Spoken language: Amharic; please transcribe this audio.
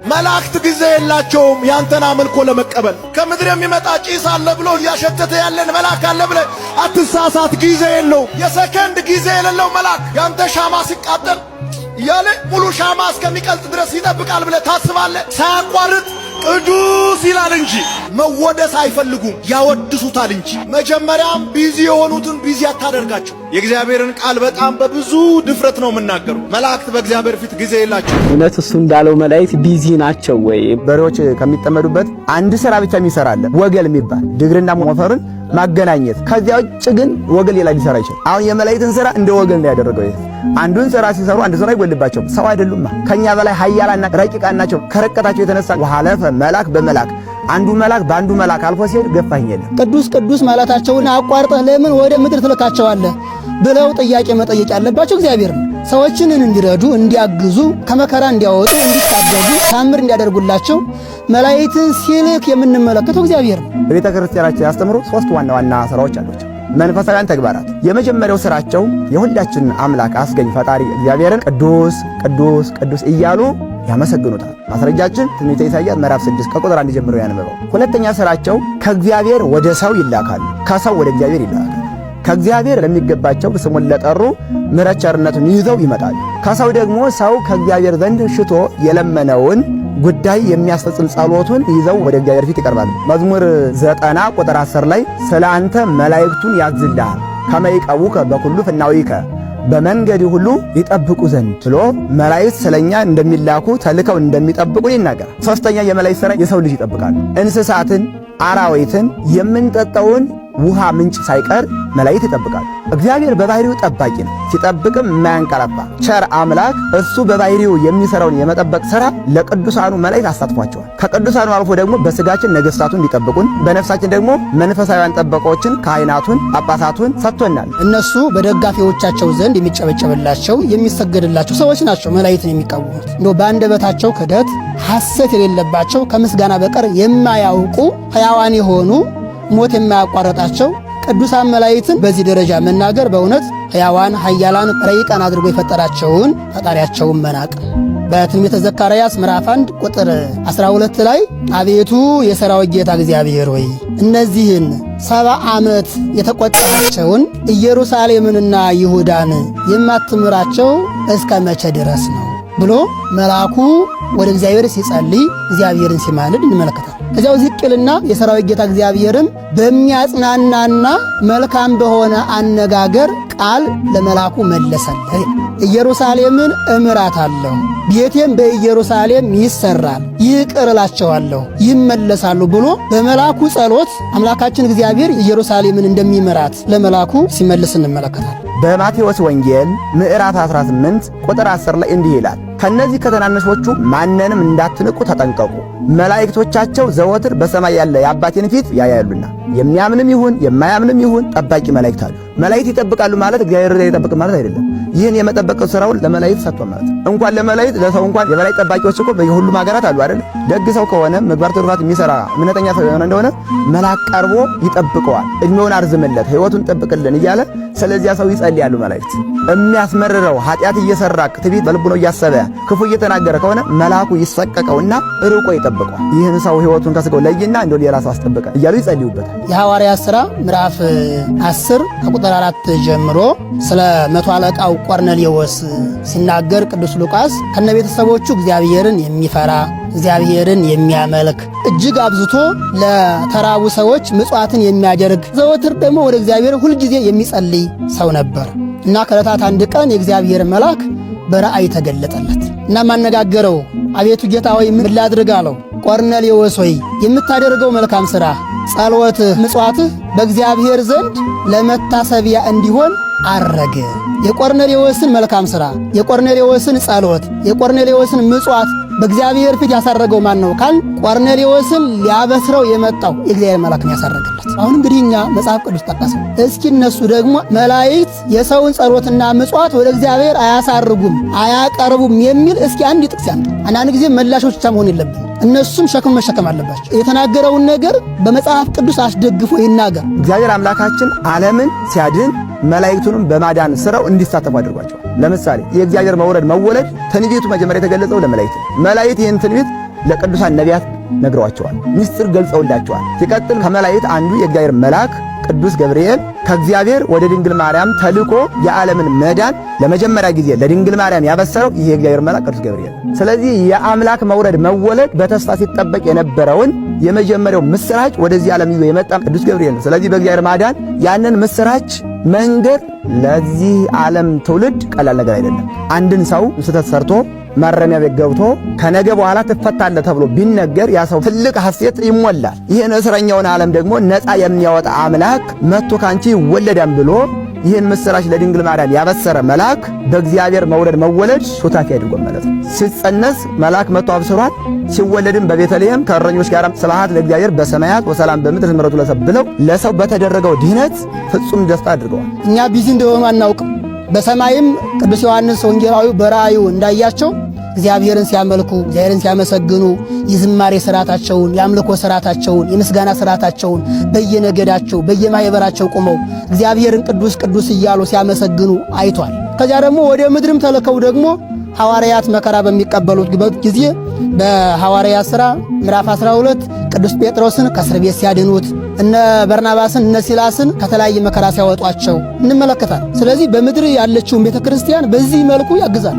መላእክት ጊዜ የላቸውም ያንተን አምልኮ ለመቀበል። ከምድር የሚመጣ ጭስ አለ ብሎ እያሸተተ ያለን መልአክ አለ ብለ አትሳሳት። ጊዜ የለው፣ የሰከንድ ጊዜ የሌለው መልአክ ያንተ ሻማ ሲቃጠል እያለ ሙሉ ሻማ እስከሚቀልጥ ድረስ ይጠብቃል ብለ ታስባለ። ሳያቋርጥ ቅዱስ ይላል እንጂ መወደስ አይፈልጉም፣ ያወድሱታል እንጂ። መጀመሪያም ቢዚ የሆኑትን ቢዚ አታደርጋቸው። የእግዚአብሔርን ቃል በጣም በብዙ ድፍረት ነው የምናገሩ። መላእክት በእግዚአብሔር ፊት ጊዜ የላቸው። እውነት እሱ እንዳለው መላእክት ቢዚ ናቸው ወይ? በሬዎች ከሚጠመዱበት አንድ ስራ ብቻ የሚሰራለ ወገል የሚባል ድግርና ሞፈርን ማገናኘት። ከዚያ ውጭ ግን ወገል ሌላ ሊሰራ ይችላል። አሁን የመላእክትን ስራ እንደ ወገል ነው ያደረገው። አንዱን ስራ ሲሰሩ አንድ ስራ አይጎልባቸውም። ሰው አይደሉማ፣ ከኛ በላይ ኃያላና ረቂቃን ናቸው። ከረቀታቸው የተነሳ ወሐለፈ መልአክ በመልአክ አንዱ መልአክ በአንዱ መልአክ አልፎ ሲሄድ ገፋኝ የለም። ቅዱስ ቅዱስ ማለታቸውን አቋርጠህ ለምን ወደ ምድር ትልካቸዋለህ ብለው ጥያቄ መጠየቅ ያለባቸው እግዚአብሔር ነው። ሰዎችን እንዲረዱ፣ እንዲያግዙ፣ ከመከራ እንዲያወጡ፣ እንዲታደጉ፣ ታምር እንዲያደርጉላቸው መላእክትን ሲልክ የምንመለከተው እግዚአብሔር ነው። በቤተ ክርስቲያናችን ያስተምሩ ሶስት ዋና ዋና ስራዎች አሏቸው። መንፈሳውያን ተግባራት። የመጀመሪያው ስራቸው የሁላችን አምላክ አስገኝ ፈጣሪ እግዚአብሔርን ቅዱስ ቅዱስ ቅዱስ እያሉ ያመሰግኑታል። ማስረጃችን ትንቢተ ኢሳይያስ ምዕራፍ 6 ከቁጥር 1 ጀምሮ ያነበበው። ሁለተኛ ስራቸው ከእግዚአብሔር ወደ ሰው ይላካሉ፣ ከሰው ወደ እግዚአብሔር ይላካሉ። ከእግዚአብሔር ለሚገባቸው ስሙን ለጠሩ ምሕረት ቸርነቱን ይዘው ይመጣሉ። ከሰው ደግሞ ሰው ከእግዚአብሔር ዘንድ ሽቶ የለመነውን ጉዳይ የሚያስፈጽም ጸሎቱን ይዘው ወደ እግዚአብሔር ፊት ይቀርባሉ። መዝሙር 90 ቁጥር 10 ላይ ስለ አንተ መላእክቱን ያዝልሃል ከመይቀቡከ በኩሉ ፍናዊከ በመንገድ ሁሉ ይጠብቁ ዘንድ ብሎ መላእክት ስለኛ እንደሚላኩ ተልከው እንደሚጠብቁ ይናገራል። ሶስተኛ የመላእክት ሥራ የሰው ልጅ ይጠብቃሉ። እንስሳትን፣ አራዊትን፣ የምንጠጣውን ውሃ ምንጭ ሳይቀር መላእክት ይጠብቃሉ። እግዚአብሔር በባህሪው ጠባቂ ነው። ሲጠብቅም የማያንቀላፋ ቸር አምላክ እሱ በባህሪው የሚሰራውን የመጠበቅ ሥራ ለቅዱሳኑ መላእክት አሳትፏቸዋል። ከቅዱሳኑ አልፎ ደግሞ በስጋችን ነገሥታቱን እንዲጠብቁን፣ በነፍሳችን ደግሞ መንፈሳውያን ጠበቆችን ካህናቱን፣ ጳጳሳቱን ሰጥቶናል። እነሱ በደጋፊዎቻቸው ዘንድ የሚጨበጨብላቸው የሚሰገድላቸው ሰዎች ናቸው መላእክትን የሚቃወሙት። እንዶ በአንደበታቸው ክደት ሐሰት የሌለባቸው ከምስጋና በቀር የማያውቁ ሕያዋን የሆኑ ሞት የማያቋረጣቸው ቅዱሳን መላእክትን በዚህ ደረጃ መናገር በእውነት ሕያዋን ኃያላን ረቂቃን አድርጎ የፈጠራቸውን ፈጣሪያቸውን መናቅ። በትንቢተ ዘካርያስ ምዕራፍ 1 ቁጥር 12 ላይ አቤቱ የሠራዊት ጌታ እግዚአብሔር ሆይ እነዚህን 70 ዓመት የተቆጣቸውን ኢየሩሳሌምንና ይሁዳን የማትምራቸው እስከ መቼ ድረስ ነው ብሎ መልአኩ ወደ እግዚአብሔር ሲጸልይ እግዚአብሔርን ሲማልድ እንመለከታለን። ከዚያው ዝቅልና የሠራዊት ጌታ እግዚአብሔርን በሚያጽናናና መልካም በሆነ አነጋገር ቃል ለመልአኩ መለሰለት። ኢየሩሳሌምን እምራታለሁ፣ ቤቴም በኢየሩሳሌም ይሰራል፣ ይቅር እላቸዋለሁ፣ ይመለሳሉ ብሎ በመልአኩ ጸሎት አምላካችን እግዚአብሔር ኢየሩሳሌምን እንደሚመራት ለመልአኩ ሲመልስ እንመለከታለን። በማቴዎስ ወንጌል ምዕራፍ 18 ቁጥር 10 ላይ እንዲህ ይላል፣ ከነዚህ ከተናነሾቹ ማንንም እንዳትንቁ ተጠንቀቁ፣ መላእክቶቻቸው ዘወትር በሰማይ ያለ የአባቴን ፊት ያያሉና። የሚያምንም ይሁን የማያምንም ይሁን ጠባቂ መላእክት አሉ። መላእክት ይጠብቃሉ ማለት እግዚአብሔር ይጠብቅ ማለት አይደለም። ይህን የመጠበቅ ሥራውን ለመላእክት ሰጥቷል ማለት ነው። እንኳን ለመላእክት ለሰው እንኳን የመላእክት ጠባቂዎች እኮ በሁሉም ሀገራት አሉ አይደል? ደግ ሰው ከሆነ ምግባር ትሩፋት የሚሰራ እምነተኛ ሰው የሆነ እንደሆነ መልአክ ቀርቦ ይጠብቀዋል። እድሜውን አርዝምለት፣ ሕይወቱን ጠብቅልን እያለ ስለዚያ ሰው ይጸልያሉ መላእክት። የሚያስመርረው ኃጢአት እየሰራ ትዕቢት በልቡ ነው እያሰበ ክፉ እየተናገረ ከሆነ መልአኩ ይሰቀቀውና ርቆ ይጠብቀዋል። ይህን ሰው ሕይወቱን ከስጋው ለይና እንደው ሌላ ሰው አስጠብቀ እያሉ ይጸልዩበታል። የሐዋርያት ሥራ ምዕራፍ 10 ከቁጥር 4 ጀምሮ ስለ መቶ አለቃው ቆርኔሌዎስ ሲናገር ቅዱስ ሉቃስ ከነቤተሰቦቹ እግዚአብሔርን የሚፈራ እግዚአብሔርን የሚያመልክ እጅግ አብዝቶ ለተራቡ ሰዎች ምጽዋትን የሚያደርግ ዘወትር ደግሞ ወደ እግዚአብሔር ሁልጊዜ የሚጸልይ ሰው ነበር እና ከዕለታት አንድ ቀን የእግዚአብሔር መልአክ በራእይ ተገለጠለት እና ማነጋገረው፣ አቤቱ ጌታ ሆይ ምን ላድርግ አለው። ቆርኔሌዎስ ሆይ የምታደርገው መልካም ሥራ፣ ጸሎትህ፣ ምጽዋትህ በእግዚአብሔር ዘንድ ለመታሰቢያ እንዲሆን አረገ። የቆርኔሌዎስን መልካም ሥራ፣ የቆርኔሌዎስን ጸሎት፣ የቆርኔሌዎስን ምጽዋት በእግዚአብሔር ፊት ያሳረገው ማን ነው ካል ቆርኔሌዎስን ሊያበስረው የመጣው የእግዚአብሔር መልአክ ነው ያሳረገለት። አሁን እንግዲህ እኛ መጽሐፍ ቅዱስ ጠቀሰው። እስኪ እነሱ ደግሞ መላእክት የሰውን ጸሎትና ምጽዋት ወደ እግዚአብሔር አያሳርጉም አያቀርቡም የሚል እስኪ አንድ ጥቅስ ያምጡ። አንዳንድ ጊዜ መላሾች ብቻ መሆን የለብን፣ እነሱም ሸክም መሸከም አለባቸው። የተናገረውን ነገር በመጽሐፍ ቅዱስ አስደግፎ ይናገር። እግዚአብሔር አምላካችን ዓለምን ሲያድን መላእክቱንም በማዳን ሥራው እንዲሳተፉ አድርጓቸዋል። ለምሳሌ የእግዚአብሔር መውረድ መወለድ ትንቢቱ መጀመሪያ የተገለጸው ለመላእክት። መላእክት ይህን ትንቢት ለቅዱሳን ነቢያት ነግረዋቸዋል። ምስጢር ገልጸውላቸዋል። ሲቀጥል ከመላእክት አንዱ የእግዚአብሔር መልአክ ቅዱስ ገብርኤል ከእግዚአብሔር ወደ ድንግል ማርያም ተልኮ የዓለምን መዳን ለመጀመሪያ ጊዜ ለድንግል ማርያም ያበሰረው ይሄ የእግዚአብሔር መልአክ ቅዱስ ገብርኤል። ስለዚህ የአምላክ መውረድ መወለድ በተስፋ ሲጠበቅ የነበረውን የመጀመሪያው ምስራች ወደዚህ ዓለም ይዞ የመጣ ቅዱስ ገብርኤል ነው። ስለዚህ በእግዚአብሔር ማዳን ያንን ምስራች መንገድ ለዚህ ዓለም ትውልድ ቀላል ነገር አይደለም። አንድን ሰው ስህተት ሰርቶ ማረሚያ ቤት ገብቶ ከነገ በኋላ ትፈታለህ ተብሎ ቢነገር ያ ሰው ትልቅ ሐሴት ይሞላል። ይህን እስረኛውን ዓለም ደግሞ ነፃ የሚያወጣ አምላክ መጥቶ ካንቺ ይወለዳል ብሎ ይህን ምስራች ለድንግል ማርያም ያበሰረ መልአክ በእግዚአብሔር መውረድ መወለድ ሱታፊ አድርጎ ማለት ነው። ሲጸነስ መልአክ መጥቶ አብስሯል። ሲወለድም በቤተልሔም ከእረኞች ጋር ስብሐት ለእግዚአብሔር በሰማያት ወሰላም በምድር ምሕረቱ ለሰብእ ብለው ለሰው በተደረገው ድኅነት ፍጹም ደስታ አድርገዋል። እኛ ቢዚ እንደሆኑ አናውቅም። በሰማይም ቅዱስ ዮሐንስ ወንጌላዊ በራእዩ እንዳያቸው እግዚአብሔርን ሲያመልኩ እግዚአብሔርን ሲያመሰግኑ የዝማሬ ሥርዓታቸውን የአምልኮ ሥርዓታቸውን የምስጋና ሥርዓታቸውን በየነገዳቸው በየማኅበራቸው ቆመው እግዚአብሔርን ቅዱስ ቅዱስ እያሉ ሲያመሰግኑ አይቷል። ከዚያ ደግሞ ወደ ምድርም ተልከው ደግሞ ሐዋርያት መከራ በሚቀበሉት ጊዜ በሐዋርያት ሥራ ምዕራፍ 12 ቅዱስ ጴጥሮስን ከእስር ቤት ሲያድኑት እነ በርናባስን እነ ሲላስን ከተለያየ መከራ ሲያወጧቸው እንመለከታለን። ስለዚህ በምድር ያለችውን ቤተ ክርስቲያን በዚህ መልኩ ያግዛል።